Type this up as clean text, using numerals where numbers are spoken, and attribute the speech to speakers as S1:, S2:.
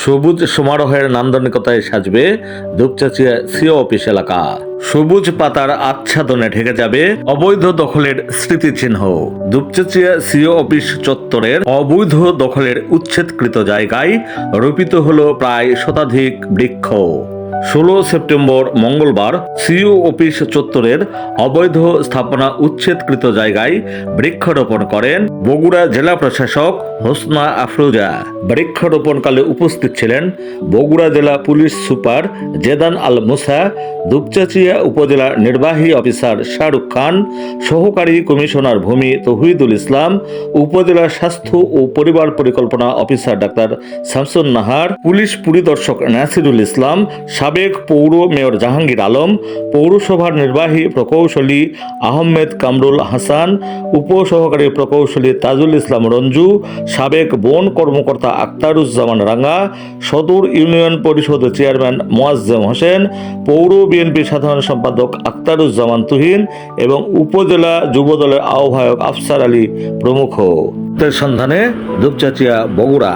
S1: সবুজ সমারোহের নান্দনিকতায় সাজবে Dupchanchia CO office এলাকা। সবুজ পাতার আচ্ছাদনে ঢেকে যাবে অবৈধ দখলের স্মৃতিচিহ্ন। দুপচাচিয়া সিও অফিস চত্বরের অবৈধ দখলের উচ্ছেদকৃত জায়গায় রোপিত হলো প্রায় শতাধিক বৃক্ষ। 16 সেপ্টেম্বর মঙ্গলবার সিও অফিস চত্বরের অবৈধ স্থাপনা উচ্ছেদকৃত জায়গায় বৃক্ষরোপণ করেন বগুড়া জেলা প্রশাসক হোসনা আফরোজা। বৃক্ষরোপণকালে উপস্থিত ছিলেন বগুড়া জেলা পুলিশ সুপার জেদান আল মুসা, দুপচাচিয়া উপজেলা নির্বাহী অফিসার শাহরুখ খান, সহকারী কমিশনার ভূমি তৌহিদুল ইসলাম, উপজেলা স্বাস্থ্য ও পরিবার পরিকল্পনা officer doctor Shamsun Nahar, police পরিদর্শক নাসিরুল ইসলাম, সাবেক পৌর মেয়র জাহাঙ্গীর আলম, পৌরসভার নির্বাহী প্রকৌশলী আহমেদ কামরুল হাসান, উপসহকারী প্রকৌশলী তাজুল ইসলাম রঞ্জু, সাবেক বন কর্মকর্তা আক্তারুজ্জামান রাঙ্গা, সদর ইউনিয়ন পরিষদ চেয়ারম্যান মোয়াজ্জেম হোসেন, পৌর বিএনপি সাধারণ সম্পাদক আক্তারুজ্জামান তুহিন এবং উপজেলা যুবদলের আহ্বায়ক আফসার আলী প্রমুখ। সন্ধানে দুপচাচিয়া বগুড়া।